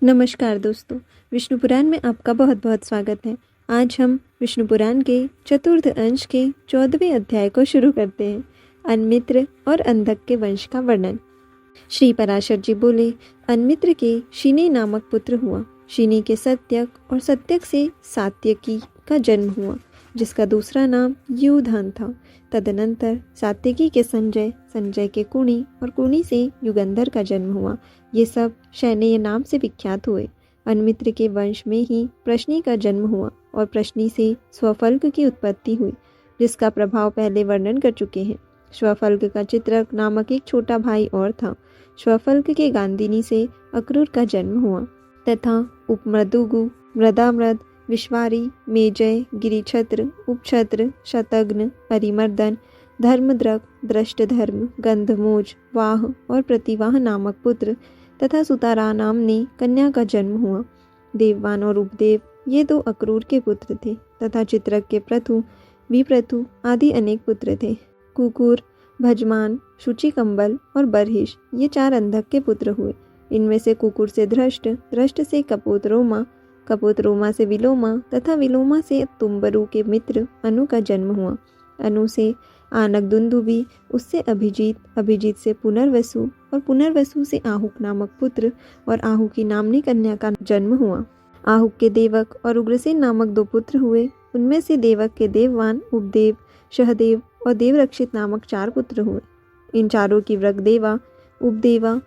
नमस्कार दोस्तों, विष्णु पुराण में आपका बहुत बहुत स्वागत है। आज हम विष्णु पुराण के चतुर्थ अंश के 14वें अध्याय को शुरू करते हैं। अन्मित्र और अंधक के वंश का वर्णन। श्री पराशर जी बोले, अन्मित्र के शिनी नामक पुत्र हुआ। शिनी के सत्यक और सत्यक से सात्यकी का जन्म हुआ, जिसका दूसरा नाम युधान था। तदनंतर सात्यकी के संजय, संजय के कुणी और कुणी से युगंधर का जन्म हुआ। ये सब शैनेय नाम से विख्यात हुए। अन्मित्र के वंश में ही प्रश्नी का जन्म हुआ और प्रश्नी से स्वफल्क की उत्पत्ति हुई, जिसका प्रभाव पहले वर्णन कर चुके हैं। स्वफल्क का चित्रक नामक एक छोटा भाई और था। स्वफल्क के गांधिनी से अक्रूर का जन्म हुआ तथा उपमृदुगु, मृदामृद, विश्वारी, मेजय, गिरिछत्र, उपछत्र, शतघ्न, परिमर्दन, धर्मद्रक, दृष्टधर्म, गंधमोज, वाह और प्रतिवाह नामक पुत्र तथा सुतारा नामनी कन्या का जन्म हुआ। देववान और उपदेव ये दो अक्रूर के पुत्र थे तथा चित्रक के प्रथु, विप्रथु आदि अनेक पुत्र थे। कुकुर, भजमान, शुचिकंबल और बरहिश ये 4 अंधक के पुत्र हुए। इनमें से कुकुर से धृष्ट, धृष्ट से कपोतरोमा, कपोतरोमा से विलोमा तथा विलोमा से तुम्बरु के मित्र अनु का जन्म हुआ। अनु से आनक दुंदुबी, उससे अभिजीत, अभिजीत से पुनर्वसु और पुनर्वसु से आहुक नामक पुत्र और आहु की नामनी कन्या का जन्म हुआ। आहुक के देवक और उग्रसेन नामक 2 पुत्र हुए। उनमें से देवक के देववान, उपदेव, सहदेव और देवरक्षित नामक 4 पुत्र हुए। इन चारों की वृगदेवा, उपदेवा,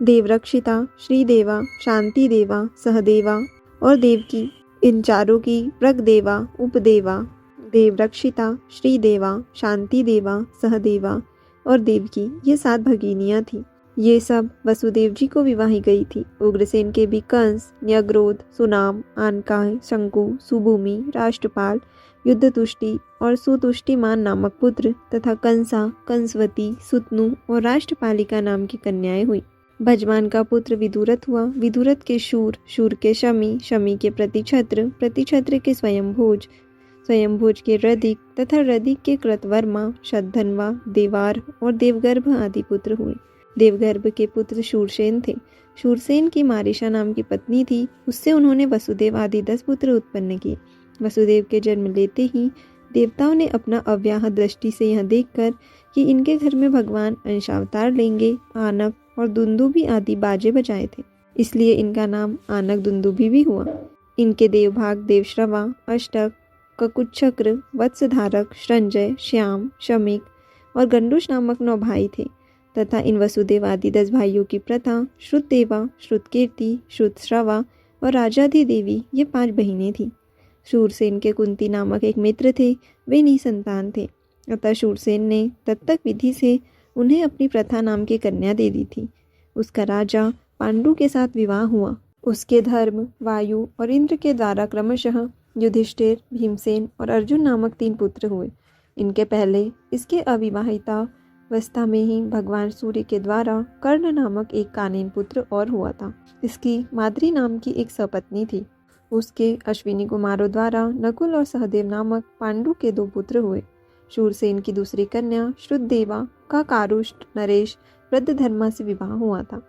देवरक्षिता, श्रीदेवा, शांतिदेवा, सहदेवा और देवकी, इन चारों की वृगदेवा, उपदेवा, देवरक्षिता, श्रीदेवा, शांतिदेवा, सहदेवा और देवकी ये 7 भगिनियाँ थीं। ये सब वसुदेव जी को विवाही गई थी। उग्रसेन के भी कंस, न्यग्रोध, सुनाम, आनकाय, शंकु, सुभूमि, राष्ट्रपाल, युद्धतुष्टि और सुतुष्टिमान नामक पुत्र तथा कंसा, कंसवती, सुतनु और राष्ट्रपालिका नाम की कन्याएं हुई। भजमान का पुत्र विदुरथ हुआ। विदुरथ के शूर, शूर के शमी, शमी के प्रतिछत्र, प्रतिछत्र के स्वयंभोज, स्वयंभोज के रदिक तथा रदिक के कृतवर्मा, शतधन्वा, देवार और देवगर्भ आदि पुत्र हुए। देवगर्भ के पुत्र शूरसेन थे। शूरसेन की मारिशा नाम की पत्नी थी। उससे उन्होंने वसुदेव आदि 10 पुत्र उत्पन्न किए। वसुदेव के जन्म लेते ही देवताओं ने अपना अव्याह दृष्टि से यह देखकर कि इनके घर में भगवान अंशावतार लेंगे, आनक और दुंदुभी आदि बाजे बजाए थे, इसलिए इनका नाम आनक दुंदुभी भी हुआ। इनके देवभाग देवश्रवा, अष्टक, ककुचक्र, वत्सधारक, संजय, श्याम, शमिक और गंडुष नामक 9 भाई थे तथा इन वसुदेव आदि 10 भाइयों की प्रथा श्रुतदेवा, श्रुतकीर्ति, श्रुतश्रवा और राजाधि देवी ये 5 बहिनें थीं। शूरसेन के कुंती नामक एक मित्र थे। वे निसंतान थे, अतः शूरसेन ने दत्तक विधि से उन्हें अपनी प्रथा नाम की कन्या दे दी थी। उसका राजा पांडु के साथ विवाह हुआ। उसके धर्म, वायु और इंद्र के द्वारा क्रमशः युधिष्ठिर, भीमसेन और अर्जुन नामक 3 पुत्र हुए। इनके पहले इसके अविवाहितावस्था में ही भगवान सूर्य के द्वारा कर्ण नामक एक कानीन पुत्र और हुआ था। इसकी माद्री नाम की एक सपत्नी थी। उसके अश्विनी कुमारों द्वारा नकुल और सहदेव नामक पांडु के 2 पुत्र हुए। शूरसेन की दूसरी कन्या श्रुतदेवा का कारुष्ट नरेश वृद्धधर्मा से विवाह हुआ था।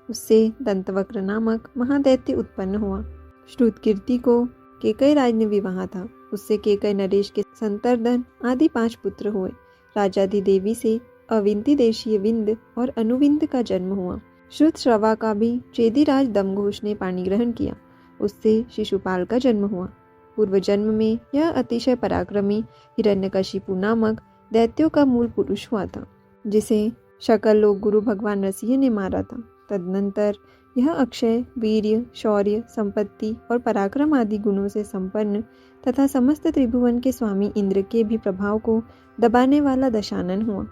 उससे दंतवक्र नामक महादैत्य उत्पन्न हुआ। श्रुतकीर्ति को केकई राज ने विवाह था। उससे केकई नरेश के संतर्दन आदि 5 पुत्र हुए। राजाधि देवी से अविंती देशीय विंद और अनुविंद का जन्म हुआ। श्रुतश्रवा का भी चेदीराज दमघोष ने पाणी ग्रहण किया। उससे शिशुपाल का जन्म हुआ। पूर्व जन्म में यह अतिशय पराक्रमी हिरण्यकशिपु नामक दैत्यों का मूल पुरुष हुआ था, जिसे शकल लोक गुरु भगवान नरसिंह ने मारा था। तदनंतर यह अक्षय, वीर्य, शौर्य, संपत्ति और पराक्रम आदि गुणों से संपन्न तथा समस्त त्रिभुवन के स्वामी इंद्र के भी प्रभाव को दबाने वाला दशानन हुआ।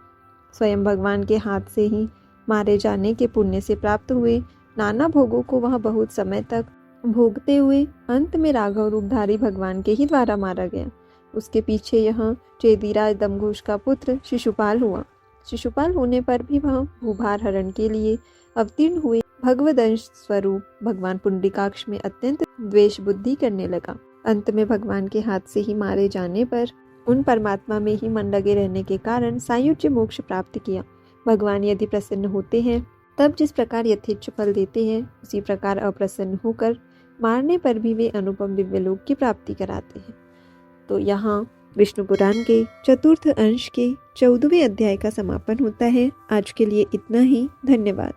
स्वयं भगवान के हाथ से ही मारे जाने के पुण्य से प्राप्त हुए नाना भोगों को वह बहुत समय तक भोगते हुए अंत में राघव रूपधारी भगवान के ही द्वारा मारा गया। उसके पीछे यह चेदीराज दमघोष का पुत्र शिशुपाल हुआ। शिशुपाल होने पर भी वह भूभार हरण के लिए अवतीर्ण हुए भगवदंश स्वरूप भगवान पुंडरीकाक्ष में अत्यंत द्वेष बुद्धि करने लगा। अंत में भगवान के हाथ से ही मारे जाने पर उन परमात्मा में ही मन लगे रहने के कारण सायुज्य मोक्ष प्राप्त किया। भगवान यदि प्रसन्न होते हैं तब जिस प्रकार यथेच्छ फल देते हैं उसी प्रकार अप्रसन्न होकर मारने पर भी वे अनुपम दिव्यलोक की प्राप्ति कराते हैं। तो यहाँ विष्णु पुराण के चतुर्थ अंश के 14वें अध्याय का समापन होता है। आज के लिए इतना ही। धन्यवाद।